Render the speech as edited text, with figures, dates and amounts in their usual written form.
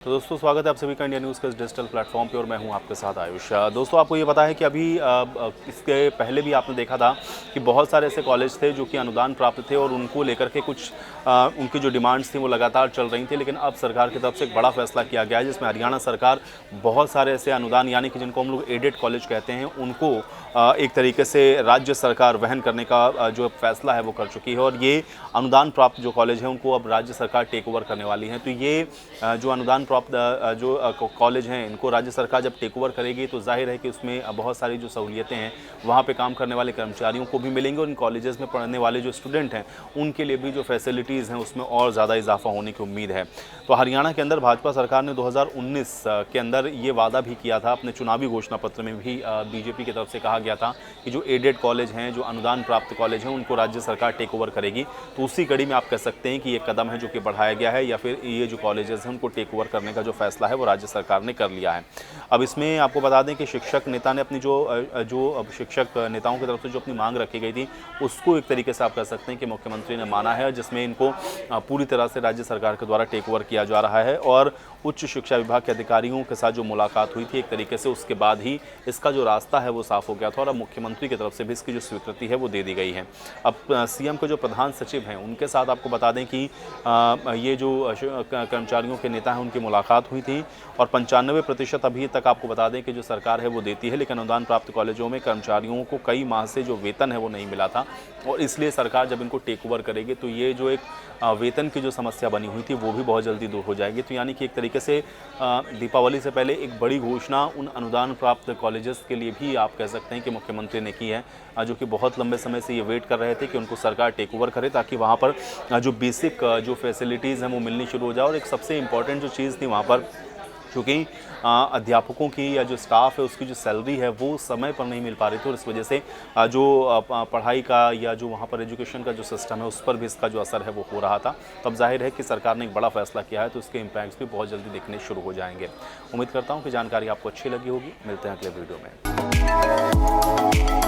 तो दोस्तों स्वागत है आप सभी का इंडिया न्यूज़ के इस डिजिटल प्लेटफॉर्म पे और मैं हूं आपके साथ आयुष। दोस्तों आपको ये पता है कि अभी इसके पहले भी आपने देखा था कि बहुत सारे ऐसे कॉलेज थे जो कि अनुदान प्राप्त थे और उनको लेकर के कुछ उनकी जो डिमांड्स थी वो लगातार चल रही थी। लेकिन अब सरकार की तरफ से एक बड़ा फैसला किया गया है जिसमें हरियाणा सरकार बहुत सारे ऐसे अनुदान यानी कि जिनको हम लोग एडेड कॉलेज कहते हैं उनको एक तरीके से राज्य सरकार वहन करने का जो फैसला है वो कर चुकी है। और ये अनुदान प्राप्त जो कॉलेज हैं उनको अब राज्य सरकार टेक ओवर करने वाली है। तो ये जो अनुदान प्राप्त जो कॉलेज हैं इनको राज्य सरकार जब टेक ओवर करेगी तो जाहिर है कि उसमें बहुत सारी जो सहूलियतें हैं वहाँ पे काम करने वाले कर्मचारियों को भी मिलेंगे और इन कॉलेजेस में पढ़ने वाले जो स्टूडेंट हैं उनके लिए भी जो फैसिलिटीज़ हैं उसमें और ज़्यादा इजाफा होने की उम्मीद है। तो हरियाणा के अंदर भाजपा सरकार ने 2019 के अंदर ये वादा भी किया था, अपने चुनावी घोषणा पत्र में भी बीजेपी की तरफ से कहा गया था कि जो एडेड कॉलेज हैं, जो अनुदान प्राप्त कॉलेज हैं, उनको राज्य सरकार टेक ओवर करेगी। तो उसी कड़ी में आप कह सकते हैं कि ये कदम है जो कि बढ़ाया गया है या फिर ये जो कॉलेजेस हैं उनको टेक ओवर करने का जो फैसला है वो राज्य सरकार ने कर लिया है। अब इसमें आपको बता दें कि शिक्षक नेता ने अपनी जो शिक्षक नेताओं की तरफ से जो अपनी मांग रखी गई थी उसको एक तरीके से आप कह सकते हैं कि मुख्यमंत्री ने माना है, जिसमें इनको पूरी तरह से राज्य सरकार के द्वारा टेक ओवर किया जा रहा है। और उच्च शिक्षा विभाग के अधिकारियों के साथ जो मुलाकात हुई थी एक तरीके से उसके बाद ही इसका जो रास्ता है वो साफ हो गया था और अब मुख्यमंत्री की तरफ से भी इसकी जो स्वीकृति है वो दे दी गई है। अब सीएम के जो प्रधान सचिव हैं उनके साथ आपको बता दें कि ये जो कर्मचारियों के नेता हैं उनकी मुलाकात हुई थी और 95% अभी तक आपको बता दें कि जो सरकार है वो देती है, लेकिन अनुदान प्राप्त कॉलेजों में कर्मचारियों को कई माह से जो वेतन है वो नहीं मिला था और इसलिए सरकार जब इनको टेक ओवर करेगी तो ये जो एक वेतन की जो समस्या बनी हुई थी वो भी बहुत जल्दी दूर हो जाएगी। तो यानी कि एक तरीके से दीपावली से पहले एक बड़ी घोषणा उन अनुदान प्राप्त कॉलेजेस के लिए भी आप कह सकते हैं कि मुख्यमंत्री ने की है, जो कि बहुत लंबे समय से ये वेट कर रहे थे कि उनको सरकार टेक ओवर करे ताकि वहाँ पर जो बेसिक जो फैसिलिटीज़ हैं वो मिलनी शुरू हो जाए। और एक सबसे इम्पॉर्टेंट जो चीज़ थी वहाँ पर, क्योंकि अध्यापकों की या जो स्टाफ है उसकी जो सैलरी है वो समय पर नहीं मिल पा रही थी और इस वजह से जो पढ़ाई का या जो वहाँ पर एजुकेशन का जो सिस्टम है उस पर भी इसका जो असर है वो हो रहा था। तब जाहिर है कि सरकार ने एक बड़ा फैसला किया है तो इसके इम्पैक्ट्स भी बहुत जल्दी दिखने शुरू हो जाएंगे। उम्मीद करता हूँ कि जानकारी आपको अच्छी लगी होगी। मिलते हैं अगले वीडियो में।